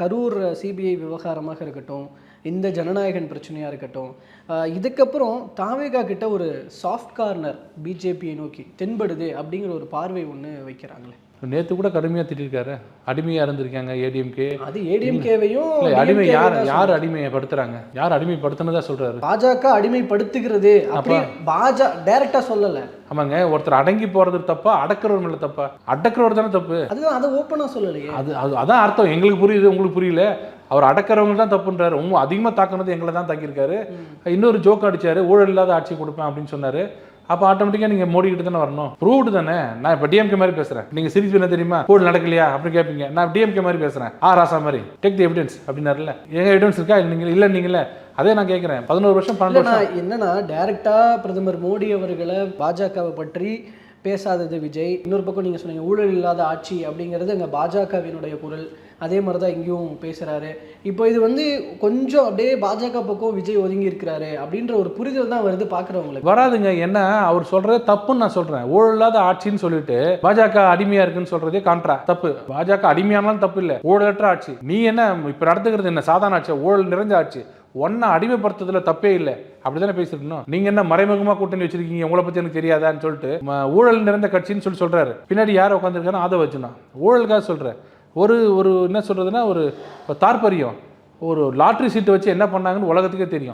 Karur CBI விவகாரமாக இருக்கட்டும், இந்த ஜனநாயகன் பிரச்சனையாக இருக்கட்டும், இதுக்கப்புறம் தாவேகா கிட்ட ஒரு சாஃப்ட் கார்னர் பிஜேபியை நோக்கி தென்படுது அப்படிங்கிற ஒரு பார்வை ஒன்று வைக்கிறாங்களே. நேற்று கூட கடுமையாக திட்டிருக்காரு. அடிமையாக இருந்திருக்காங்க ஏடிஎம்கே. அது ஏடிஎம்கேவையும் அடிமை யார் அடிமைப்படுத்துறாங்க, யார் அடிமைப்படுத்தினதா சொல்றாரு. பாஜக அடிமைப்படுத்துகிறது அப்படி டைரக்டா சொல்லல. ஆமாங்க, ஒருத்தர் அடங்கி போறது தப்பா, அடக்கிறவர் மேல தப்பா? அடக்கிறவர் தானே தப்பு. அதுதான், அதை ஓப்பனா சொல்லலையே. அதான் அர்த்தம். எங்களுக்கு புரியுது, உங்களுக்கு புரியல. அவர் அடக்கிறவங்க தான் தப்புன்றாரு. அதிகமாக தாக்குனது எங்களை தான் தாக்கியிருக்காரு. இன்னொரு ஜோக் அடிச்சாரு, ஊழல் இல்லாத ஆட்சி கொடுப்பேன் அப்படின்னு சொன்னாரு. அப்போ ஆட்டோமேட்டிக்காக நீங்கள் மோடி கிட்ட தானே வரணும். ப்ரூவ்டு தானே. நான் இப்போ டிஎம்கே மாதிரி பேசுகிறேன். நீங்கள் சிரிப்பு என்ன தெரியுமா, ஊழல் நடக்கலையா அப்படின்னு கேட்பீங்க. நான் டிஎம்கே மாதிரி பேசுகிறேன். ராசா மாதிரி டேக் தி எவிடன்ஸ் அப்படின்னாருல. எங்க எவிடன்ஸ் இருக்கா இல்லை நீங்களே அதே நான் கேட்குறேன். 11 வருஷம் 12 வருஷம் என்னன்னா டைரக்டா பிரதமர் மோடி அவர்களை பாஜகவை பற்றி பேசாதது விஜய். இன்னொரு பக்கம் நீங்கள் சொன்னீங்க ஊழல் இல்லாத ஆட்சி அப்படிங்கிறது அங்கே பாஜகவினுடைய குரல். அதே மாதிரி தான் இங்கேயும் பேசுகிறாரு. இப்போ இது கொஞ்சம் அப்படியே பாஜக பக்கம் விஜய் ஒதுங்கி இருக்கிறாரு அப்படின்ற ஒரு புரிதல் தான் வருது பார்க்குறவங்களுக்கு. வராதுங்க. என்ன அவர் சொல்றது தப்புன்னு நான் சொல்கிறேன். ஊழல் இல்லாத ஆட்சின்னு சொல்லிட்டு பாஜக அடிமையாக இருக்குன்னு சொல்றதே கான்ட்ரா தப்பு. பாஜக அடிமையானாலும் தப்பு இல்லை, ஊழலற்ற ஆட்சி. நீ என்ன இப்போ நடத்துக்கிறது என்ன சாதாரண ஆட்சி, ஊழல் நிறைஞ்ச ஆட்சி. ஒன்னா அடிமைப்படுத்துறதுல தப்பே இல்லை, அப்படித்தானே பேசிருக்கணும். நீங்க என்ன மறைமுகமா கூட்டணி வச்சிருக்கீங்க, உங்களை பத்தி எனக்கு தெரியாதான்னு சொல்லிட்டு ஊழல் நிறைந்த கட்சின்னு சொல்றாரு. பின்னாடி யார் உட்காந்துருக்காரு அதை வச்சுனா ஊழலுக்காக சொல்றேன். ஒரு என்ன சொல்றதுன்னா ஒரு தாற்பயம், ஒரு லாட்ரி சீட்டை வச்சு என்ன பண்ணாங்கன்னு உலகத்துக்கே தெரியும்.